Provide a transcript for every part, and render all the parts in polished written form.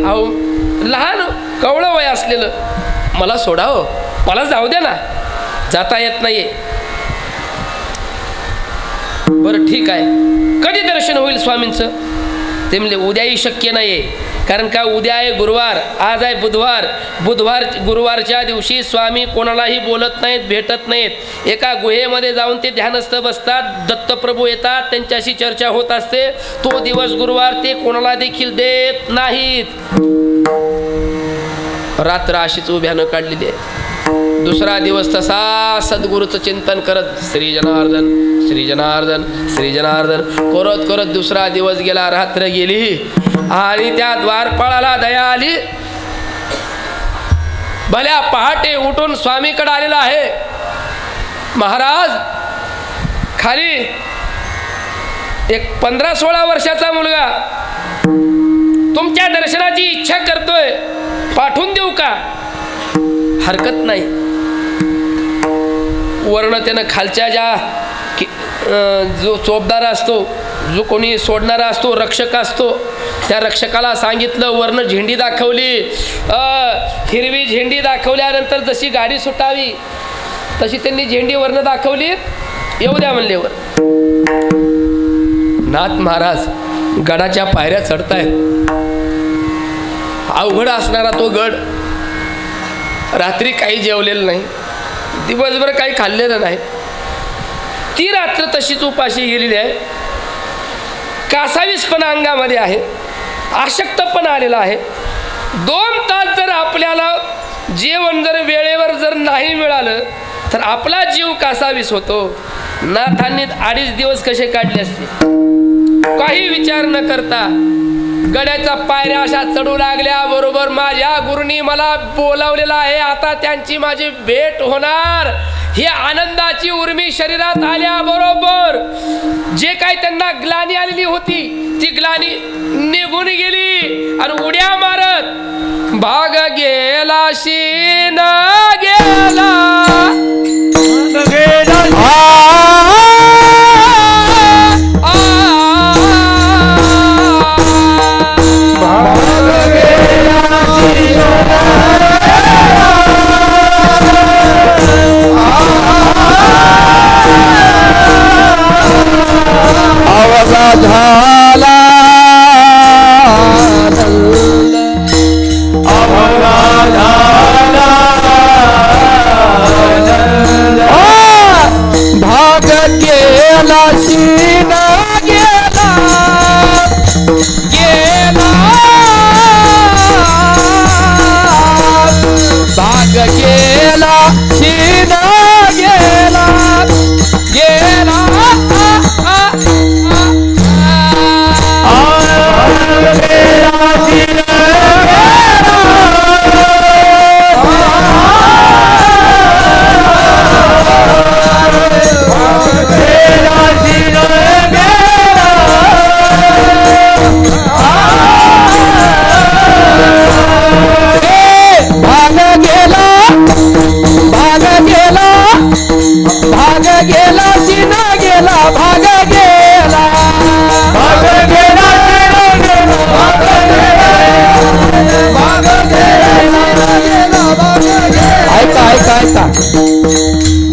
अहो लहान कवळं वय असलेलं, मला सोडावं, मला जाऊ द्या ना, जाता येत नाहीये. बरं ठीक आहे, कधी दर्शन होईल स्वामींचं? ते म्हणले उद्याही शक्य नाहीये, कारण का उद्या आहे गुरुवार, आज आहे बुधवार. गुरुवारच्या दिवशी स्वामी कोणालाही बोलत नाहीत, भेटत नाहीत. एका गुहेमध्ये जाऊन ते ध्यानस्थ बसतात. दत्तप्रभू येतात, त्यांच्याशी चर्चा होत असते. तो दिवस गुरुवार ते कोणाला देखील देत नाहीत. रात्र अशीच उभ्यानं काढलेली आहे. दुसरा दिवस तसा सद्गुरूचं चिंतन करत श्री जनार्दन श्री जनार्दन श्री जनार्दन करत करत दुसरा दिवस गेला, रात्र गेली आणि त्या द्वारपाळाला दया आली. भल्या पहाटे उठून स्वामीकडे आलेला आहे. महाराज, खाली एक 15-16 वर्षाचा मुलगा तुमच्या दर्शनाची इच्छा करतोय, पाठवून देऊ का? हरकत नाही. वर्ण त्यानं खालच्या ज्या जो चोपदार असतो, जो कोणी सोडणारा असतो, रक्षक असतो, त्या रक्षकाला सांगितलं. वर्ण झेंडी दाखवली, हिरवी झेंडी दाखवल्यानंतर जशी गाडी सुटावी तशी त्यांनी झेंडी वर्ण दाखवली. येऊ द्या म्हणलेवर नाथ महाराज गडाच्या पायऱ्या चढतायत. अवघड असणारा तो गड. रात्री काही जेवलेलं नाही, दिवसभर काही खाल्लेलं नाही. ती रात्र तशीच उपाशी गेलेली आहे. कासावीसपणा अंगामध्ये आहे, आशक्तपणा आलेला आहे. 2 तास जर आपल्याला जेवण जर वेळेवर जर नाही मिळालं तर आपला जीव कासावीस होतो. नाथांनी 2.5 दिवस कसे काढले असते? काही विचार न करता गड्याच्या पायऱ्या अशा चढू लागल्या. बरोबर माझ्या गुरुनी मला बोलावलेलं आहे, आता त्यांची माझी भेट होणार. ही आनंदाची उर्मी शरीरात आल्याबरोबर जे काही त्यांना ग्लानी आलेली होती ती ग्लानी निघून गेली आणि उड्या मारत भाग गेला शीन गेला झाला भाग गेला शीन गेला गेला भाग गेला शीन गेला गेला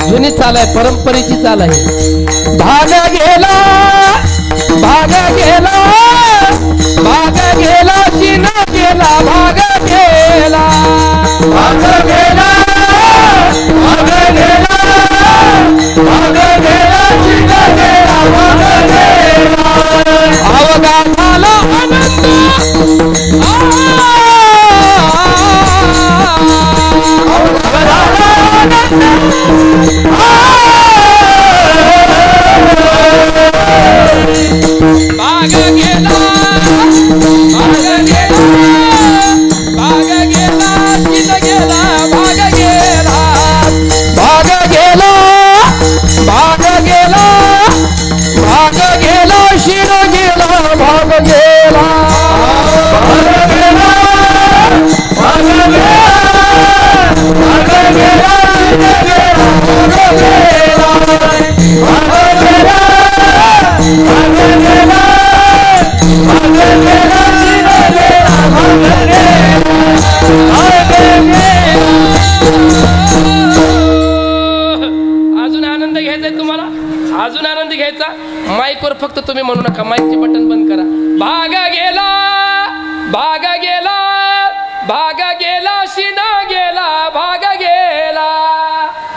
जुनी चाल आहे, परंपरेची चाल आहे. भाग गेला भाग गेला भाग गेला शीन गेला भाग गेला भाग गेला भाग गेला भाग गेला शीन गेला भाग गेला अवघा झाला आनंद भाग गेला भाग गेला भाग गेला शीन गेला तुम्ही म्हणू नका, माईकचे बटन बंद करा. भाग गेला भाग गेला भाग गेला शिना गेला भाग गेला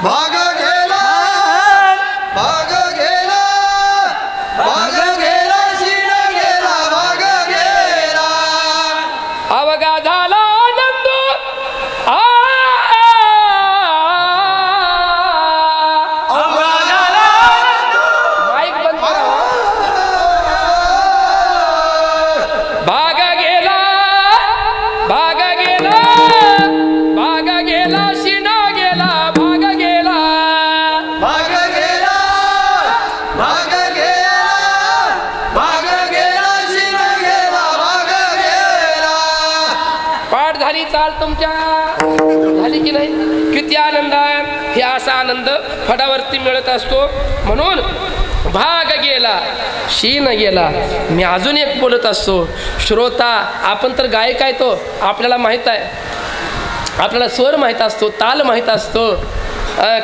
भाग गेला भाग गेला भाग गेला शिना गेला भाग गेला अवघा झाला आनंद माईक बंद करा. भाग गेला भाग गेला भाग गेला शिना गेला भाग गेला भाग गेला भाग गेला भाग गेला शिना गेला भाग गेला. पाठ झाली चाल तुमच्या झाली की नाही? किती आनंद आहे. हे असा आनंद फडावरती मिळत असतो. म्हणून भाग गेला शीन गेला. मी अजून एक बोलत असतो, श्रोता आपण तर गायक आहे, तो आपल्याला माहीत आहे, आपल्याला स्वर माहीत असतो, ताल माहीत असतो,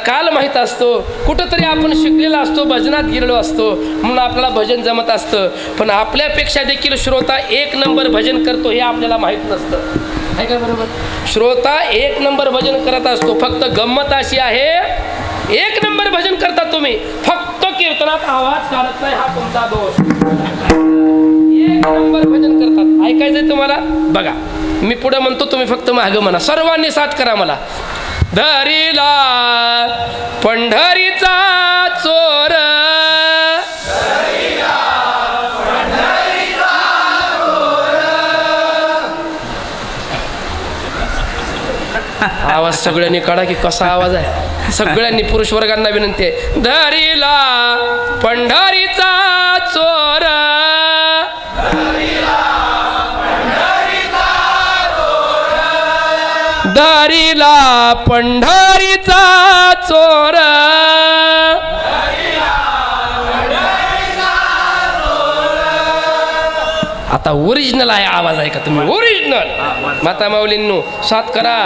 काल माहीत असतो, कुठंतरी आपण शिकलेला असतो, भजनात गेलेलो असतो, म्हणून आपल्याला भजन जमत असतं. पण आपल्यापेक्षा देखील श्रोता एक नंबर भजन करतो हे आपल्याला माहीत नसतं. आहे का बरोबर? श्रोता एक नंबर भजन करत असतो. फक्त गंमत अशी आहे, एक नंबर भजन करता तुम्ही, फक्त कीर्तनात आवाज काढत नाही, हा तुमचा दोष. एक नंबर भजन करतात. ऐकायचंय तुम्हाला? बघा मी पुढे म्हणतो, तुम्ही फक्त मागं म्हणा. सर्वांनी साथ करा मला. धरीला पंढरीचा चोर आवाज सगळ्यांनी काढा की कसा आवाज आहे. सगळ्यांनी पुरुष वर्गांना विनंती आहे. धरीला पंढरीचा चोर धरीला पंढरीचा चोर आता ओरिजिनल आहे आवाज आहे का तुम्ही? ओरिजिनल माता माऊलींनो साथ करा.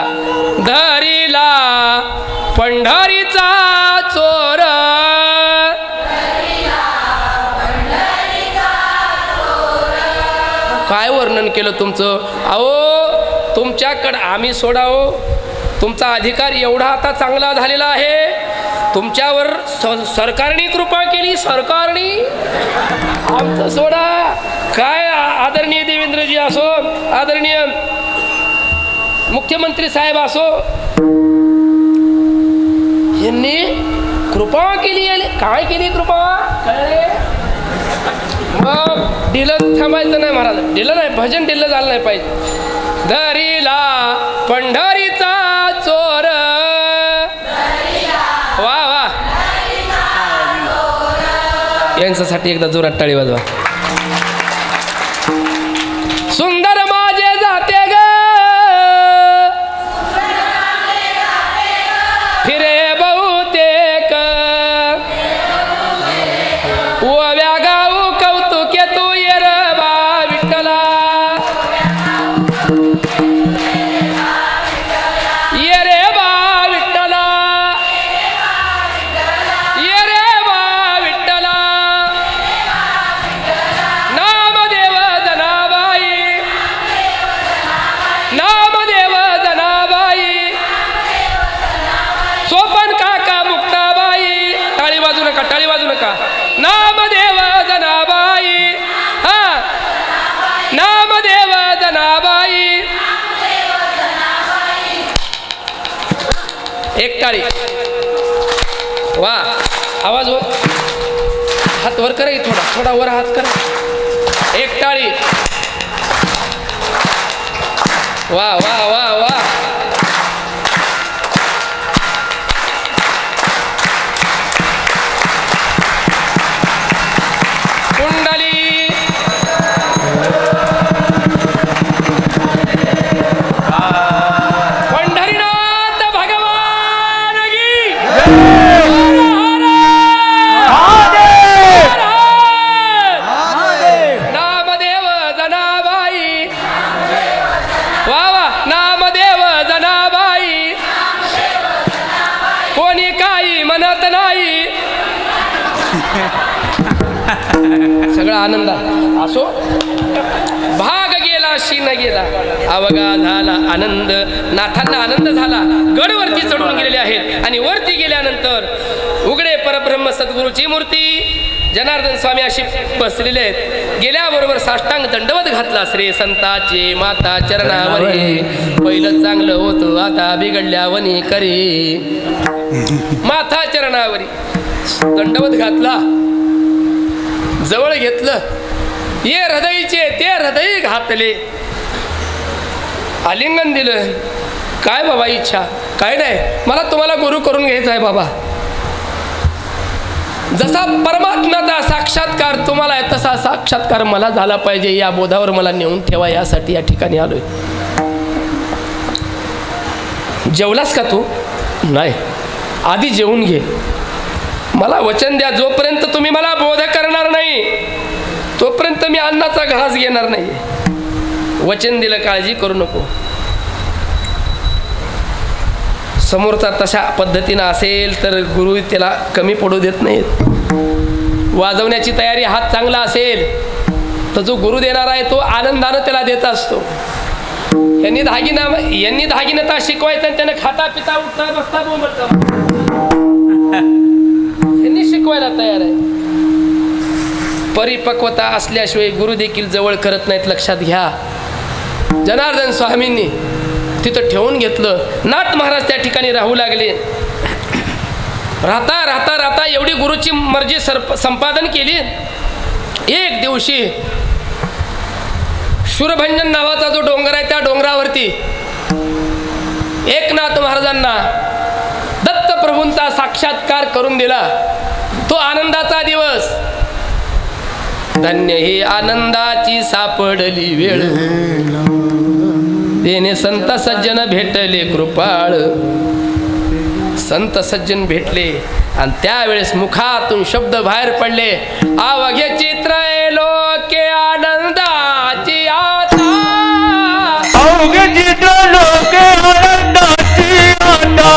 धरीला पंढरीचा चोर काय वर्णन केलं तुमचं? अहो तुमच्याकडं आम्ही सोडावो, तुमचा अधिकार एवढा आता चांगला झालेला आहे, तुमच्यावर सरकारने कृपा केली. सरकारने आमचं सोडा. काय आदरणीय देवेंद्रजी असो, आदरणीय मुख्यमंत्री साहेब असो, यांनी कृपा केली. काय केली कृपा? मग ढिलं थांबायचं नाही महाराज, ढिलं नाही, भजन ढिलं झालं नाही पाहिजे. धरीला पंढरीचा चोर. वा वा, यांच्यासाठी एकदा जोरात टाळी वाजवा. सुंदर माझे जाते ग फिरे बहुतेक ओव्या गाऊ कौतुके तू ये र बा विठ्ठला. ये रे बा विठ्ठला, ये रे बा विठ्ठला. नामदेव जनाबाई, नामदेव जनाबाई, सोपन काका मुक्ताबाई. टाळी वाजू नका, टाळी वाजू नका. नामदेव जनाबाई, हा नामदेव जनाबाई. एक टाळी. वा, आवाज वर, हात वर करा, थोडा थोडा वर हात करा. एक टाळी. वा वा वा वा. कुंडली पंढरीनाथ भगवान की नामदेव जनाबाई. वा वा, नामदेव जनाबाई. कोणी काही म्हणत नाही. सगळा आनंद असो. भाग गेला शीन गेला अवघा झाला आनंद. नाथांना आनंद झाला. गडवरती चढून गेलेले आहेत आणि वरती गेल्यानंतर उघडे परब्रह्म सद्गुरूची मूर्ती जनार्दन स्वामी अशी बसलेले आहेत. गेल्याबरोबर साष्टांग दंडवत घातला. श्री संताचे माता चरणावरी पहिलं चांगलं होतं आता बिघडल्या वनी करे. माता चरणावरी दंडवत घातला. जवळ घेतलं. ये हृदयचे ते हृदय घातले. आलिंगन दिलं. काय बाबा इच्छा? काय नाही, मला तुम्हाला गुरु करून घ्यायचा आहे बाबा. जसा परमात्म्याचा साक्षात्कार तुम्हाला आहे तसा साक्षात्कार मला झाला पाहिजे. या बोधावर मला नेऊन ठेवा, यासाठी या ठिकाणी आलोय. जेवलास का तू? नाही. आधी जेवून घे. मला वचन द्या, जोपर्यंत तुम्ही मला बोध करणार नाही तोपर्यंत मी अन्नाचा घास घेणार नाही. वचन दिलं, काळजी करू नको. समोरचा तशा पद्धतीनं असेल तर गुरु त्याला कमी पडू देत नाहीत. वाजवण्याची तयारी हात चांगला असेल तर जो गुरु देणारा आहे तो आनंदानं त्याला देत असतो. यांनी दागिनता शिकवायचं आणि त्यानं खाता पिता उठता बसता बोंबलता यांनी शिकवायला तयार आहे. परिपक्वता असल्याशिवाय गुरु देखील जवळ करत नाहीत, लक्षात घ्या. जनार्दन स्वामींनी तिथं ठेवून घेतलं. नाथ महाराज त्या ठिकाणी राहू लागले. राहता राहता राहता एवढी गुरुची मर्जी संपादन केली. एक दिवशी शूरभंजन नावाचा जो डोंगर आहे त्या डोंगरावरती एकनाथ महाराजांना दत्त प्रभूंचा साक्षात्कार करून दिला. तो आनंदाचा दिवस. धन्य हे आनंदाची सापडली वेळ, तेने संत सज्जन भेटले कृपाळ. संत सज्जन भेटले आणि त्यावेळेस मुखातून शब्द बाहेर पडले. अवघे चित्र लोके आनंदाची आता, अवघे चित्र लोके आनंदाची आता,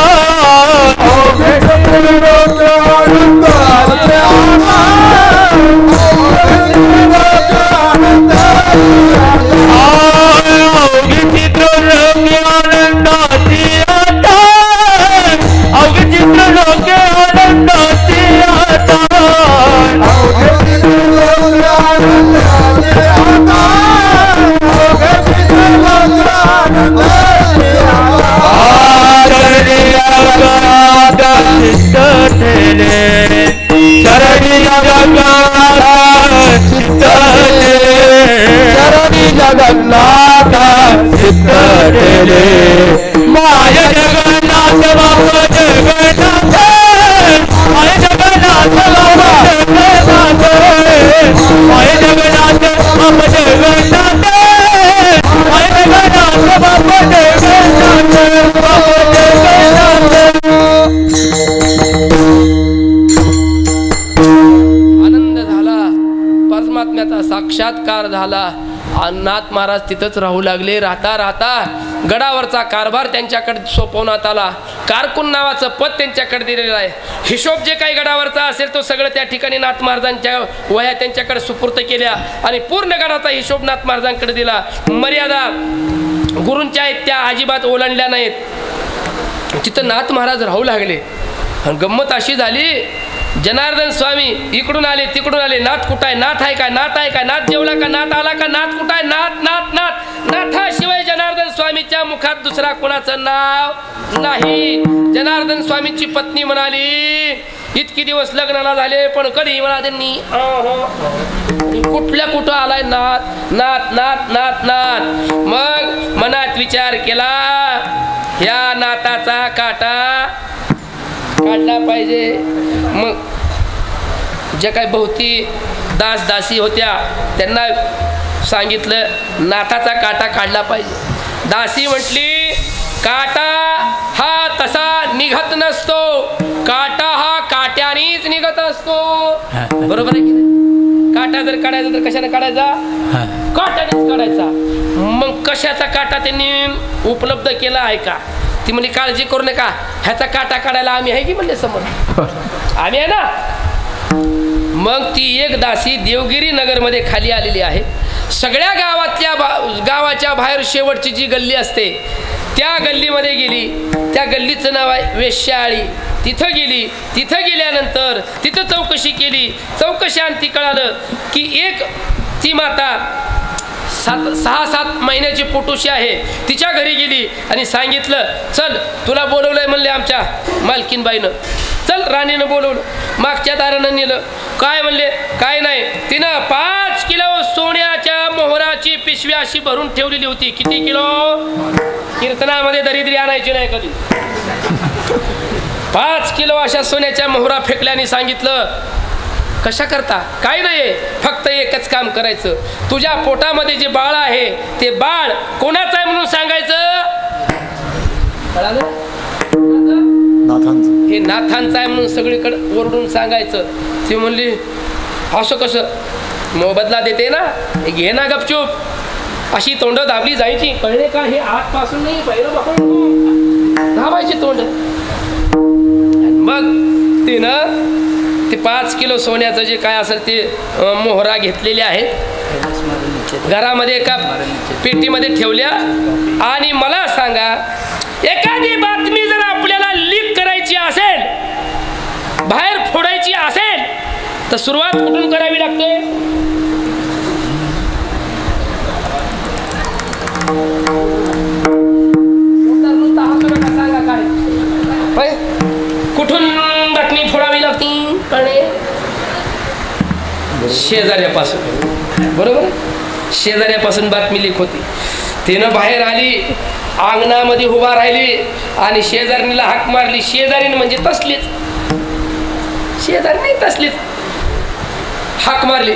अवघे चित्र लोके आनंदाची आता, अवघे चित्र लोके आनंदाची आता, अवघे चित्र लोके आनंदाची आता, अवघे चित्र लोके आनंदाची आता, अवघे चित्र लोके आनंदाची आता. शरणी जगन्नाथ चित्त ठेले, माय जगन्नाथ बाबा जगन्नाथ, माय जगन्नाथ बाबा जगन्नाथ, माय जगन्नाथ बाबा जगन्नाथ, माय जगन्नाथ बाबा जगन्नाथ, बाबा जगन्नाथ. आनंद झाला. परमात्म्याचा साक्षात्कार झाला. नाथ महाराज तिथंच राहू लागले. राहता राहता गडावरचा कारभार त्यांच्याकडे सोपवण्यात आला. कारकुन नावाचं पद त्यांच्याकडे दिलेलं आहे. हिशोब जे काही गडावरचा असेल तो सगळं त्या ठिकाणी नाथ महाराजांच्या वह्या त्यांच्याकडे सुपूर्त केल्या आणि पूर्ण गडाचा हिशोब नाथ महाराजांकडे दिला. मर्यादा गुरूंच्या आहेत त्या अजिबात ओलांडल्या नाहीत. तिथं नाथ महाराज राहू लागले. गंमत अशी झाली, जनार्दन स्वामी इकडून आले तिकडून आले. नाथ कुठं आहे? नाथ आहे काय? नाथ आहे काय? नाथ जेवला का? नाथ आला का? नाथ कुठं आहे? नाथ नाथ नाथ. नाथाशिवाय जनार्दन स्वामीच्या मुखात दुसरा कोणाचं नाव नाही. जनार्दन स्वामींची पत्नी म्हणाली, इतकी दिवस लग्नाला झाले पण कधी म्हणा त्यांनी कुठल्या कुठं आलाय नाथ नाथ नाथ नाथ नाथ. मग मनात विचार केला, ह्या नाथाचा काटा काढला पाहिजे. मग ज्या काही भोवती दास दासी होत्या त्यांना सांगितलं नाथाचा काटा काढला पाहिजे. दासी म्हटली, काटा हा तसा निघत नसतो, काटा हा काट्यानेच निघत असतो. बरोबर आहे की नाही? काटा जर काढायचा तर कशाने काढायचा? काट्यानेच काढायचा. मग कशाचा काटा त्यांनी उपलब्ध केला आहे का? ती म्हणजे काळजी करू नका, ह्याचा काटा काढायला आम्ही आहे की म्हणले समोर, आम्ही आहे ना. मग ती एक दासी देवगिरी नगरमध्ये खाली आलेली आहे. सगळ्या गावाच्या बाहेर शेवटची जी गल्ली असते त्या गल्लीमध्ये गेली. त्या गल्लीचं नाव आहे वेश्याआळी. तिथं गेली. तिथं गेल्यानंतर तिथं चौकशी केली. चौकशांती कळालं की एक ती माता 6-7 महिन्याची पोटूशी आहे. तिच्या घरी गेली आणि सांगितलं, चल तुला बोलवलंय म्हणले आमच्या मालकीनबाईनं. चल राणीनं बोलवलं. मागच्या दारानं नेलं. काय म्हणले? काय नाही. तिनं 5 किलो सोन्याच्या मोहराची पिशवी अशी भरून ठेवलेली होती. किती किलो? कीर्तनामध्ये दरिद्री आणायची नाही कधी. 5 किलो अशा सोन्याच्या मोहरा फेकल्याने सांगितलं, कशा करता? काय नाही, फक्त एकच काम करायचं. तुझ्या पोटामध्ये जे बाळ आहे ते बाळ कोणाचं आहे म्हणून सांगायचं. हे नाथांचं आहे म्हणून सगळीकडे ओरडून सांगायचं. ती म्हणली, असं कसं? मोबदला देते ना, घे ना गपचूप. अशी तोंड दाबली जायची. कळले का? हे आतपासून नाही, पहिलं बघून दाबायची तोंड. मग तिनं ते 5 किलो सोन्याचं जे काय असेल ते मोहरा घेतलेले आहेत, घरामध्ये एका पेटीमध्ये ठेवल्या. आणि मला सांगा, एखादी बातमी जर आपल्याला लीक करायची असेल, बाहेर फोडायची असेल, तर सुरुवात कुठून करावी लागते? सांगा काय, कुठून बातमी फोडावी लागती? शेजाऱ्यापासून. बरोबर, शेजाऱ्यापासून बातमी लीक होती. तिनं बाहेर आली, अंगणामध्ये उभा राहिली आणि शेजारीला हाक मारली. शेजारीन म्हणजे तसलीच, शेजारी नाही तसलीच. हाक मारली,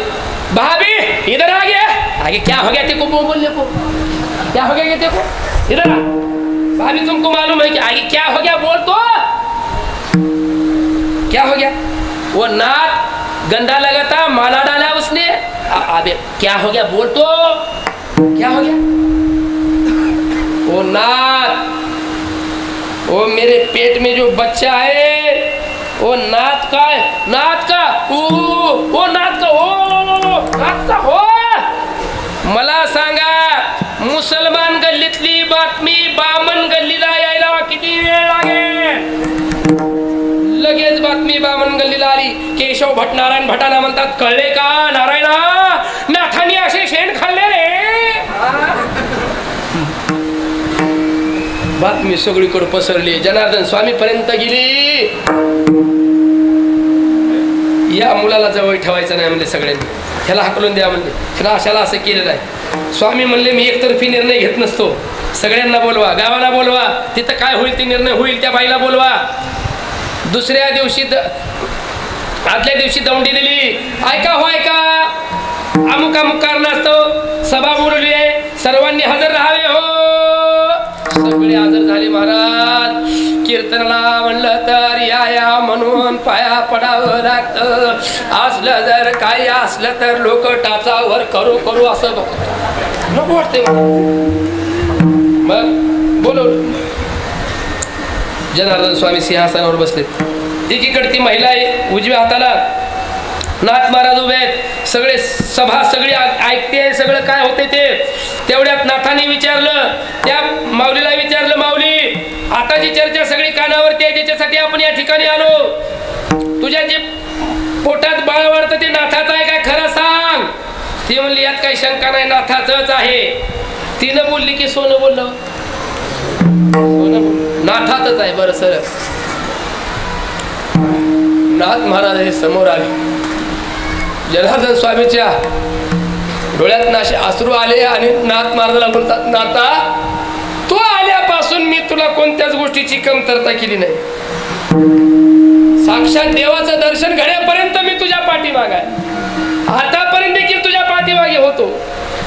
भाभी इधर आ गया. आगे क्या हो गया तेको? बोलने को क्या हो गया तेको? इधर आ भाभी, तुमको मालूम है कि आगे क्या हो गया? बोल तो क्या हो गया? वो नाथ गंदा लगा था, माला डाला उसने. अबे क्या हो गया? बोल तो क्या हो गया? वो नाथ, वो मेरे पेट में जो बच्चा है वो नाथ का है. नाथ का? वो नाथ का? ओ नाथ का हो. मला सांगा, मुसलमान गल्लीतली बातमी बामण गल्लीला यायला किती वेळ लागेल? लगेच बातमी बामण गल्लीला आली. केशव भट नारायण भटाना म्हणतात, कळले का नारायणा, नाथांनी असे शेण खाल्ले रे. बातमी सगळीकडे पसरली, जनार्दन स्वामी पर्यंत गेली. या मुलाला जवळ ठेवायचं नाही म्हणले सगळ्यांनी, ह्याला हाकलून द्या म्हणले. ह्याला अशाला असं केलेलं आहे. स्वामी म्हणले, मी एकतर्फी निर्णय घेत नसतो. सगळ्यांना बोलवा, गावाला बोलवा, तिथं काय होईल ते निर्णय होईल. त्या बाईला बोलवा. दुसऱ्या दिवशी आदल्या दिवशी दौंडी दिली. ऐका हो ऐका, अमुक अमुक कारणास्तव सभा बोलवली आहे, सर्वांनी हजर राहावे हो. सगळे हजर झाले महाराज. कीर्तनाला म्हणलं तर या म्हणून पाया पडावं लागतं. असलं जर काही असलं तर लोक टाचावर करू असं नको वाटते. मग बोलवलं. जनार्दन स्वामी सिंहासनावर बसले. एकीकडे ती महिला आहे, उजव्या हाताला नाथ महाराज उभे आहेत. सगळे सभा सगळी ऐकते सगळं काय होते ते. तेवढ्यात नाथाने विचारलं, त्या माऊलीला विचारलं, माऊली आताची चर्चा सगळी कानावरती आहे, ज्याच्यासाठी आपण या ठिकाणी आलो. तुझ्या जे पोटात बाळ वाढतं ते नाथाचं आहे काय? खरं सांग. ती म्हणली, यात काही शंका नाही, नाथाचंच आहे. तिनं बोलली की सोनं बोललं? नाथातच आहे. बरं सर, नाथ महाराज हे समोर आले. जनार्दन स्वामीच्या डोळ्यात नाशे अश्रू आले आणि नाथ महाराजाला बोलतात, नाथा तू आल्यापासून मी तुला कोणत्याच गोष्टीची कमतरता केली नाही. साक्षात देवाचं दर्शन घड्यापर्यंत मी तुझ्या पाठीमागे आहे. आतापर्यंत देखील तुझ्या पाठीमागे होतो.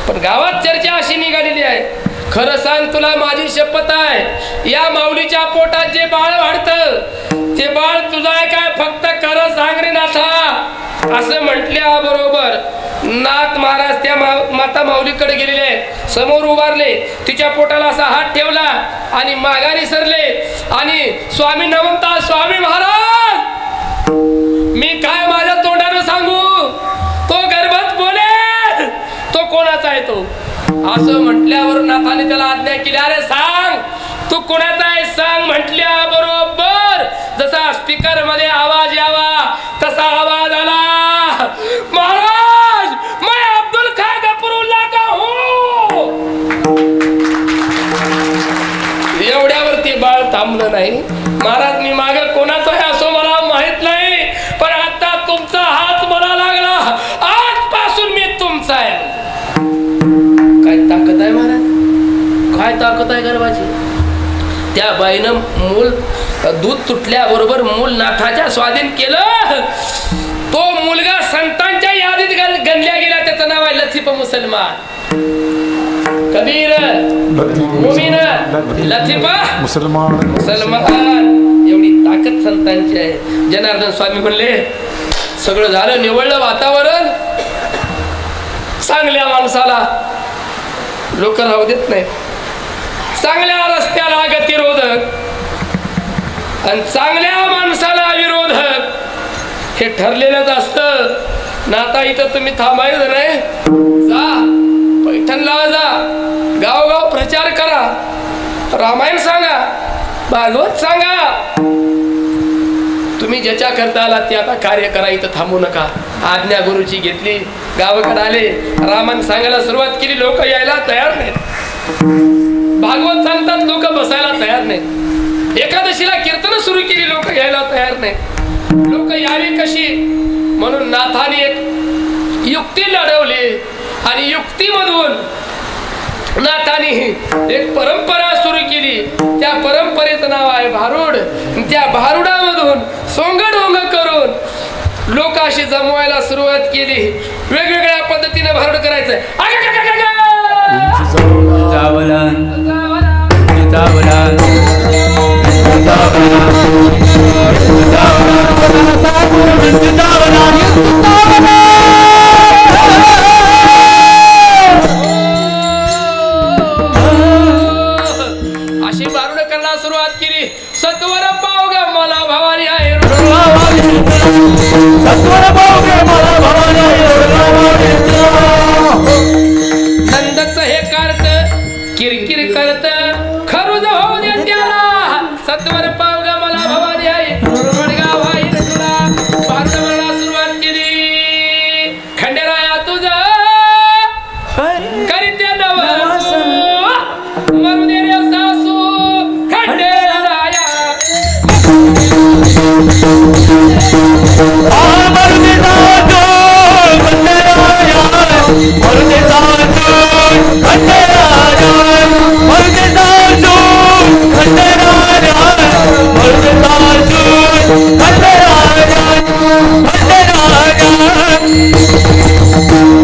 पण गावात चर्चा अशी निघालेली आहे, खरं सांग तुला माझी शपथ आहे, या माऊलीच्या पोटात जे बाळ वाढतं ते बाळ तुझं आहे काय? फक्त खरं सांग रे नाथा. असं म्हटल्याबरोबर नाथ महाराज त्या माता माऊलीकडे गेलेले, समोर उभारले, तिच्या पोटाला असा हात ठेवला आणि माघारी सरले आणि स्वामी नमता. स्वामी महाराज मी काय माझ्या तोंडानं सांगू? असं म्हटल्यावर नाथाने त्याला आज्ञा केली, अरे सांग तू कोणाचा आहे सांग. म्हटल्या बरोबर जसा स्पीकर मध्ये आवाज यावा तसा आवाज आला, महाराज मैं अब्दुल खां गफरुल्लाह का हूं. एवढ्यावरती बाळ थांबलं नाही. महाराज मी मागे कोणाचा आहे असं मला माहित नाही, पण आता तुमचा हात मला लागला, आजपासून मी तुमचा आहे. काय ताकद आहे महाराज, काय ताकद आहे गर्भाची. त्या बाईनं मूल दूध तुटल्याबरोबर मूल नाथाच्या स्वाधीन केलं. तो मुलगा संतांच्या यादीत गणल्या गेला. त्याचं नाव आहे लतीफ मुसलमान. कबीर मुमीन लतीफा मुसलमान. एवढी ताकद संतांची आहे. जनार्दन स्वामी म्हणले सगळं झालं, निवडलं वातावरण. चांगल्या माणसाला लोक राहू देत नाही, चांगल्या रस्त्याला गतिरोधक आणि चांगल्या माणसाला विरोधक हे ठरलेलंच असतं. नाता इथं तुम्ही थांबायचं नाही, जा पैठणला जा, गावगाव प्रचार करा, रामायण सांगा, भागवत सांगा. तुम्ही ज्याच्या करता आला ते आता कार्य करा, इथं थांबू नका. आज्ञा गुरुची घेतली, गावाकडे आले, रामायण सांगायला सुरुवात केली. लोक यायला तयार नाहीत, भागवत सांगतात लोक बसायला तयार नाहीत. एकादशीला कीर्तन सुरू केली, लोक यायला तयार नाहीत. लोक यावी कशी म्हणून नाथाने एक युक्ती लढवली आणि युक्तीमधून नाथाने एक परंपरा सुरू केली. त्या परंपरेचं नाव आहे भारूड. त्या भारुडामधून सोंगडोंग करून लोक अशी जमवायला सुरुवात केली. वेगवेगळ्या पद्धतीने भारूड करायचं. अशी भारूड करायला सुरुवात केली. सत्वर पाव ग मला भवानी आहे, सत्वर पाव ग मला भवानी आहे. नंदच हे करत किरकिर करत खरुज होऊ दे त्याला. सत्वर पाव ग मला भवानी आहे, वडगाव आहे तुला. पाच मला सुरुवात केली. खंडेराया तुझं करीते नवसू, मरू दे रे सासू खंडेराया.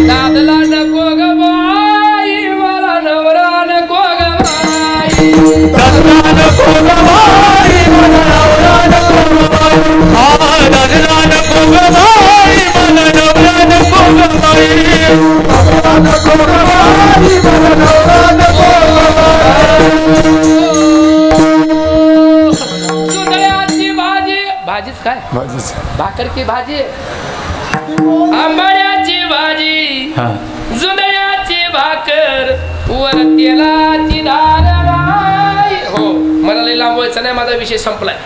दादला नको ग बाई, मला नवरा नको ग बाई. दादला नको ग बाई, मला नवरा नको ग बाई. दादला नको ग बाई, मला नवरा नको ग बाई. दादला नको ग बाई, मला नवरा नको ग बाई. सुंदराची भाजी, भाजीच काय भाकर की भाजी, आंबाड्याची भाजी, जुंधळ्याची भाकर, वर तेलाची धार. हो मला लई लांबवायचं नाही, माझा विषय संपलाय.